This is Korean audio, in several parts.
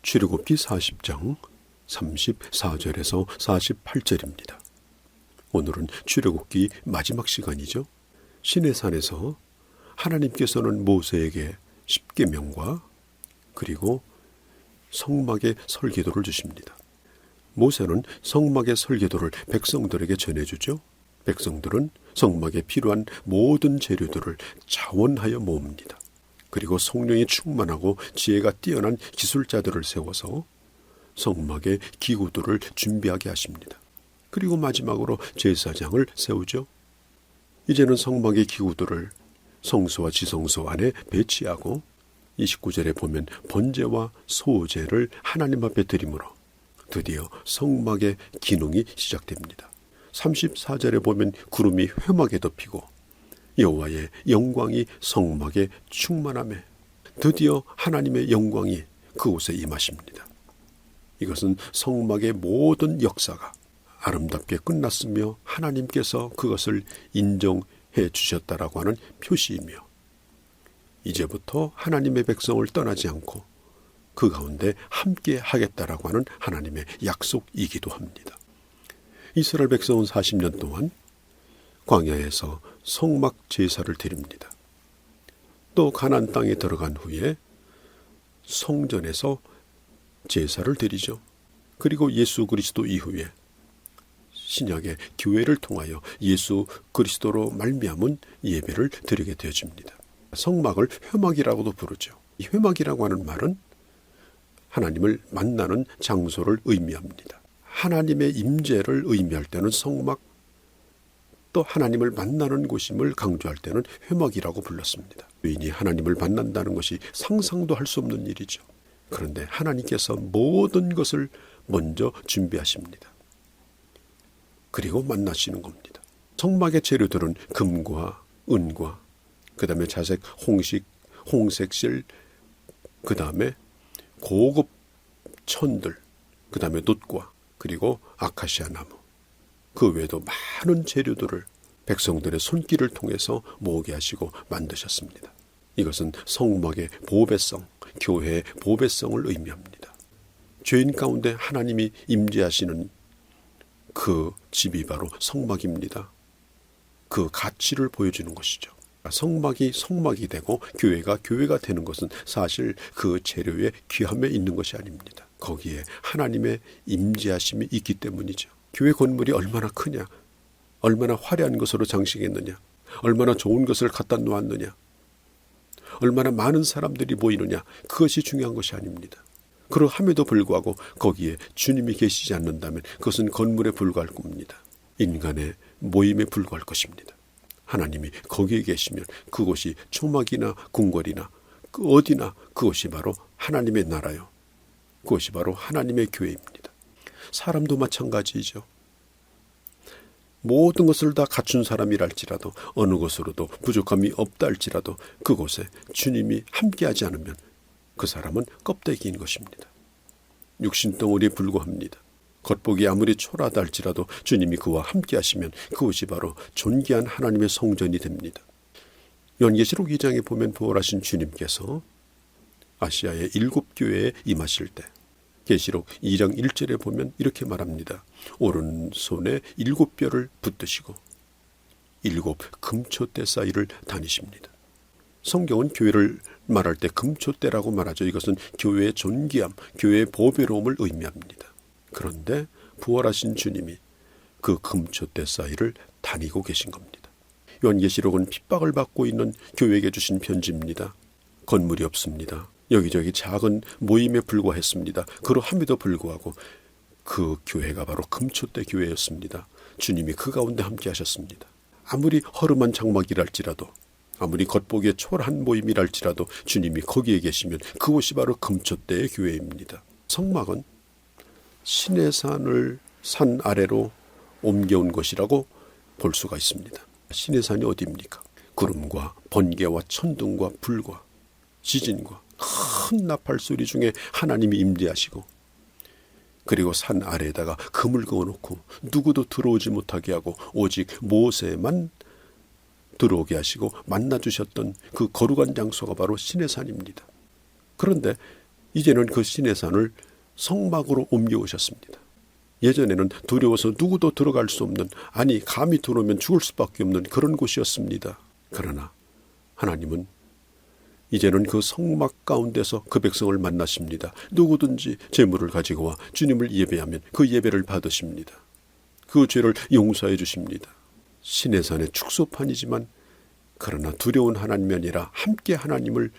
출애굽기 40장 34절에서 48절입니다. 오늘은 출애굽기 마지막 시간이죠. 시내산에서 하나님께서는 모세에게 십계명과 그리고 성막의 설계도를 주십니다. 모세는 성막의 설계도를 백성들에게 전해주죠. 백성들은 성막에 필요한 모든 재료들을 자원하여 모읍니다. 그리고 성령이 충만하고 지혜가 뛰어난 기술자들을 세워서 성막의 기구들을 준비하게 하십니다. 그리고 마지막으로 제사장을 세우죠. 이제는 성막의 기구들을 성소와 지성소 안에 배치하고 29절에 보면 번제와 소제를 하나님 앞에 드림으로 드디어 성막의 기능이 시작됩니다. 34절에 보면 구름이 회막에 덮이고 여호와의 영광이 성막에 충만하며 드디어 하나님의 영광이 그곳에 임하십니다. 이것은 성막의 모든 역사가 아름답게 끝났으며 하나님께서 그것을 인정해 주셨다라고 하는 표시이며 이제부터 하나님의 백성을 떠나지 않고 그 가운데 함께 하겠다라고 하는 하나님의 약속이기도 합니다. 이스라엘 백성은 40년 동안 광야에서 성막 제사를 드립니다. 또 가나안 땅에 들어간 후에 성전에서 제사를 드리죠. 그리고 예수 그리스도 이후에 신약의 교회를 통하여 예수 그리스도로 말미암은 예배를 드리게 되어집니다. 성막을 회막이라고도 부르죠. 이 회막이라고 하는 말은 하나님을 만나는 장소를 의미합니다. 하나님의 임재를 의미할 때는 성막, 또 하나님을 만나는 곳임을 강조할 때는 회막이라고 불렀습니다. 죄인이 하나님을 만난다는 것이 상상도 할 수 없는 일이죠. 그런데 하나님께서 모든 것을 먼저 준비하십니다. 그리고 만나시는 겁니다. 성막의 재료들은 금과 은과 그 다음에 자색, 홍색 실, 그 다음에 고급 천들, 그 다음에 놋과 그리고 아카시아 나무, 그 외에도 많은 재료들을 백성들의 손길을 통해서 모으게 하시고 만드셨습니다. 이것은 성막의 보배성, 교회의 보배성을 의미합니다. 죄인 가운데 하나님이 임재하시는 그 집이 바로 성막입니다. 그 가치를 보여주는 것이죠. 성막이 성막이 되고 교회가 되는 것은 사실 그 재료의 귀함에 있는 것이 아닙니다. 거기에 하나님의 임재하심이 있기 때문이죠. 교회 건물이 얼마나 크냐, 얼마나 화려한 것으로 장식했느냐, 얼마나 좋은 것을 갖다 놓았느냐, 얼마나 많은 사람들이 모이느냐, 그것이 중요한 것이 아닙니다. 그러함에도 불구하고 거기에 주님이 계시지 않는다면 그것은 건물에 불과할 겁니다. 인간의 모임에 불과할 것입니다. 하나님이 거기에 계시면 그곳이 초막이나 궁궐이나 어디나 그것이 바로 하나님의 나라요. 그것이 바로 하나님의 교회입니다. 사람도 마찬가지이죠. 모든 것을 다 갖춘 사람이랄지라도 어느 것으로도 부족함이 없다 할지라도 그곳에 주님이 함께하지 않으면 그 사람은 껍데기인 것입니다. 육신덩어리에 불과합니다. 겉보기 아무리 초라하다 할지라도 주님이 그와 함께 하시면 그것이 바로 존귀한 하나님의 성전이 됩니다. 요한계시록 2장에 보면 부활하신 주님께서 아시아의 7교회에 임하실 때 계시록 2장 1절에 보면 이렇게 말합니다. 오른손에 7뼈를 붙드시고 7 금초대 사이를 다니십니다. 성경은 교회를 말할 때 금초대라고 말하죠. 이것은 교회의 존귀함, 교회의 보배로움을 의미합니다. 그런데 부활하신 주님이 그 금초대 사이를 다니고 계신 겁니다. 요한계시록은 핍박을 받고 있는 교회에게 주신 편지입니다. 건물이 없습니다. 여기저기 작은 모임에 불과했습니다. 그러함에도 불구하고 그 교회가 바로 금초대 교회였습니다. 주님이 그 가운데 함께 하셨습니다. 아무리 허름한 장막이랄지라도 아무리 겉보기에 초라한 모임이랄지라도 주님이 거기에 계시면 그곳이 바로 금초대의 교회입니다. 성막은 시내산을 산 아래로 옮겨온 것이라고 볼 수가 있습니다. 시내산이 어디입니까? 구름과 번개와 천둥과 불과 지진과 큰 나팔 소리 중에 하나님이 임재하시고 그리고 산 아래에다가 금을 그어놓고 누구도 들어오지 못하게 하고 오직 모세만 들어오게 하시고 만나주셨던 그 거룩한 장소가 바로 시내산입니다. 그런데 이제는 그 시내산을 성막으로 옮겨오셨습니다. 예전에는 두려워서 누구도 들어갈 수 없는, 아니 감히 들어오면 죽을 수밖에 없는 그런 곳이었습니다. 그러나 하나님은 이제는 그 성막 가운데서 그 백성을 만나십니다. 누구든지 재물을 가지고 와 주님을 예배하면 그 예배를 받으십니다. 그 죄를 용서해 주십니다. 시내산의 축소판이지만 그러나 두려운 하나님이 아니라 함께 하나님을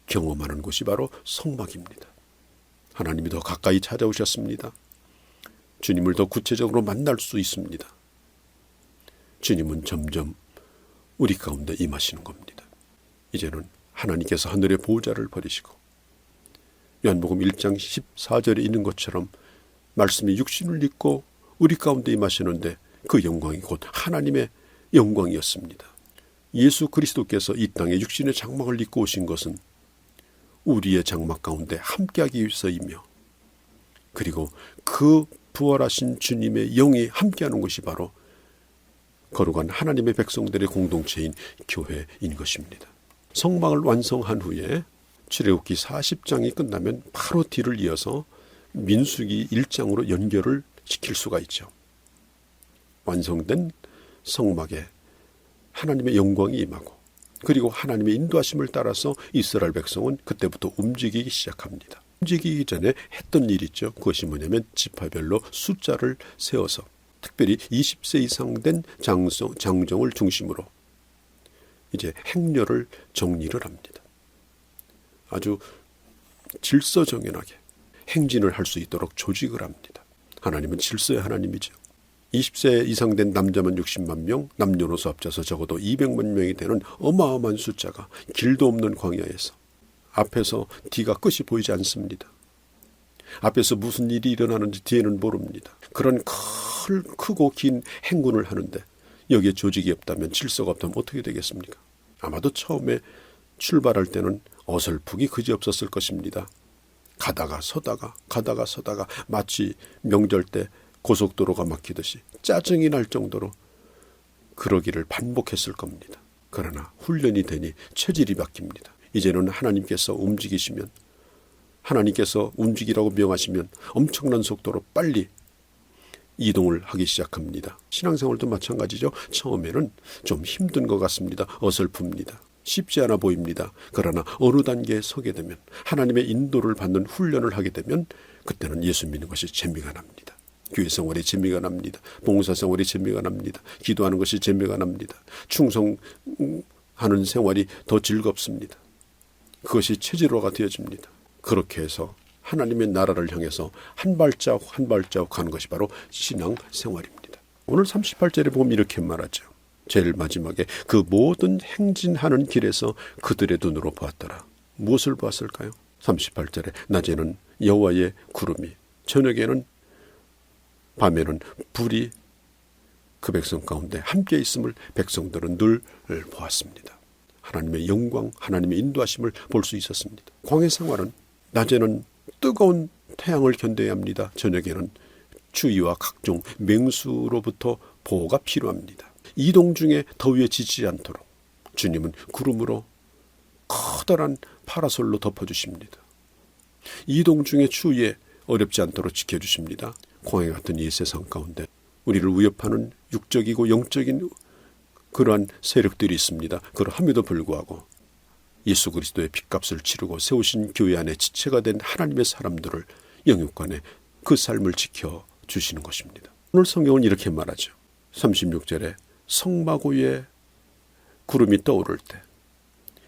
경험하는 곳이 바로 성막입니다. 하나님이 더 가까이 찾아오셨습니다. 주님을 더 구체적으로 만날 수 있습니다. 주님은 점점 우리 가운데 임하시는 겁니다. 이제는 하나님께서 하늘의 보좌를 버리시고 요한복음 1장 14절에 있는 것처럼 말씀이 육신을 입고 우리 가운데 임하시는데 그 영광이 곧 하나님의 영광이었습니다. 예수 그리스도께서 이 땅에 육신의 장막을 입고 오신 것은 우리의 장막 가운데 함께하기 위해서이며, 그리고 그 부활하신 주님의 영이 함께하는 것이 바로 거룩한 하나님의 백성들의 공동체인 교회인 것입니다. 성막을 완성한 후에 출애굽기 40장이 끝나면 바로 뒤를 이어서 민수기 1장으로 연결을 시킬 수가 있죠. 완성된 성막에 하나님의 영광이 임하고, 그리고 하나님의 인도하심을 따라서 이스라엘 백성은 그때부터 움직이기 시작합니다. 움직이기 전에 했던 일이 있죠. 그것이 뭐냐면 지파별로 숫자를 세워서 특별히 20세 이상 된 장정을 중심으로 이제 행렬을 정리를 합니다. 아주 질서정연하게 행진을 할 수 있도록 조직을 합니다. 하나님은 질서의 하나님이죠. 20세 이상 된 남자만 60만 명, 남녀노소 합쳐서 적어도 200만 명이 되는 어마어마한 숫자가 길도 없는 광야에서 앞에서 뒤가 끝이 보이지 않습니다. 앞에서 무슨 일이 일어나는지 뒤에는 모릅니다. 그런 크고 긴 행군을 하는데 여기에 조직이 없다면, 질서가 없다면 어떻게 되겠습니까? 아마도 처음에 출발할 때는 어설프기 그지없었을 것입니다. 가다가 서다가 마치 명절 때 고속도로가 막히듯이 짜증이 날 정도로 그러기를 반복했을 겁니다. 그러나 훈련이 되니 체질이 바뀝니다. 이제는 하나님께서 움직이시면, 하나님께서 움직이라고 명하시면 엄청난 속도로 빨리 이동을 하기 시작합니다. 신앙생활도 마찬가지죠. 처음에는 좀 힘든 것 같습니다. 어설픕니다. 쉽지 않아 보입니다. 그러나 어느 단계에 서게 되면, 하나님의 인도를 받는 훈련을 하게 되면 그때는 예수 믿는 것이 재미가 납니다. 교회 생활이 재미가 납니다. 봉사 생활이 재미가 납니다. 기도하는 것이 재미가 납니다. 충성하는 생활이 더 즐겁습니다. 그것이 체질화가 되어집니다. 그렇게 해서 하나님의 나라를 향해서 한 발자국 한 발자국 가는 것이 바로 신앙 생활입니다. 오늘 38절에 보면 이렇게 말하죠. 제일 마지막에 그 모든 행진하는 길에서 그들의 눈으로 보았더라. 무엇을 보았을까요? 38절에 낮에는 여호와의 구름이, 저녁에는 밤에는 불이 그 백성 가운데 함께 있음을 백성들은 늘 보았습니다. 하나님의 영광, 하나님의 인도하심을 볼 수 있었습니다. 광야 생활은 낮에는 뜨거운 태양을 견뎌야 합니다. 저녁에는 추위와 각종 맹수로부터 보호가 필요합니다. 이동 중에 더위에 지치지 않도록 주님은 구름으로 커다란 파라솔로 덮어주십니다. 이동 중에 추위에 어렵지 않도록 지켜주십니다. 광야 같은 이 세상 가운데 우리를 위협하는 육적이고 영적인 그러한 세력들이 있습니다. 그럼에도 불구하고 예수 그리스도의 핏값을 치르고 세우신 교회 안에 지체가 된 하나님의 사람들을 영육간에 그 삶을 지켜주시는 것입니다. 오늘 성경은 이렇게 말하죠. 36절에 성막 위에 구름이 떠오를 때,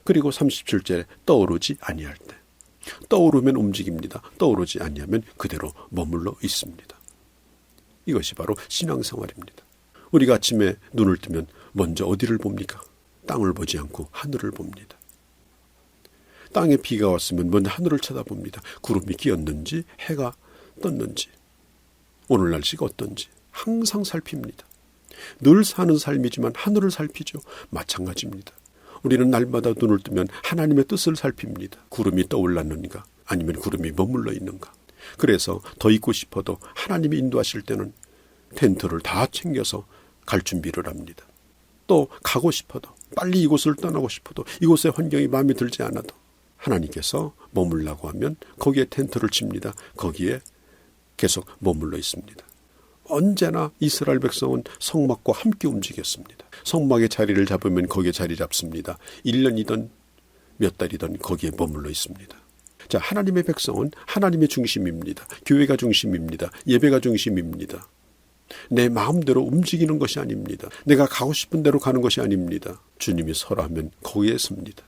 그리고 37절에 떠오르지 아니할 때. 떠오르면 움직입니다. 떠오르지 아니하면 그대로 머물러 있습니다. 이것이 바로 신앙생활입니다. 우리가 아침에 눈을 뜨면 먼저 어디를 봅니까? 땅을 보지 않고 하늘을 봅니다. 땅에 비가 왔으면 먼저 하늘을 쳐다봅니다. 구름이 끼었는지 해가 떴는지 오늘 날씨가 어떤지 항상 살핍니다. 늘 사는 삶이지만 하늘을 살피죠. 마찬가지입니다. 우리는 날마다 눈을 뜨면 하나님의 뜻을 살핍니다. 구름이 떠올랐는가 아니면 구름이 머물러 있는가. 그래서 더 있고 싶어도 하나님이 인도하실 때는 텐트를 다 챙겨서 갈 준비를 합니다. 또 가고 싶어도, 빨리 이곳을 떠나고 싶어도, 이곳의 환경이 마음에 들지 않아도 하나님께서 머물라고 하면 거기에 텐트를 칩니다. 거기에 계속 머물러 있습니다. 언제나 이스라엘 백성은 성막과 함께 움직였습니다. 성막의 자리를 잡으면 거기에 자리 잡습니다. 1년이든 몇 달이든 거기에 머물러 있습니다. 자, 하나님의 백성은 하나님의 중심입니다. 교회가 중심입니다. 예배가 중심입니다. 내 마음대로 움직이는 것이 아닙니다. 내가 가고 싶은 대로 가는 것이 아닙니다. 주님이 서라면 거기에 섭니다.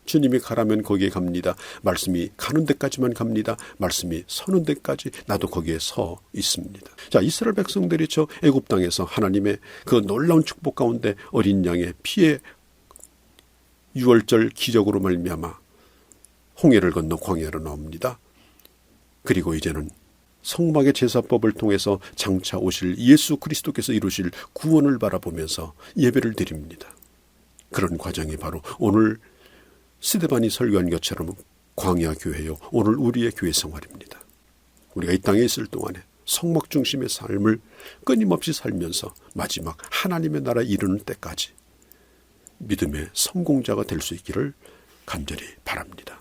주님이 가라면 거기에 갑니다. 말씀이 가는 데까지만 갑니다. 말씀이 서는 데까지 나도 거기에 서 있습니다. 자, 이스라엘 백성들이 저 애굽 땅에서 하나님의 그 놀라운 축복 가운데 어린 양의 피의 유월절 기적으로 말미암아 홍해를 건너 광야로 나옵니다. 그리고 이제는 성막의 제사법을 통해서 장차 오실 예수 그리스도께서 이루실 구원을 바라보면서 예배를 드립니다. 그런 과정이 바로 오늘 스데반이 설교한 것처럼 광야 교회요, 오늘 우리의 교회 생활입니다. 우리가 이 땅에 있을 동안에 성막 중심의 삶을 끊임없이 살면서 마지막 하나님의 나라에 이르는 때까지 믿음의 성공자가 될 수 있기를 간절히 바랍니다.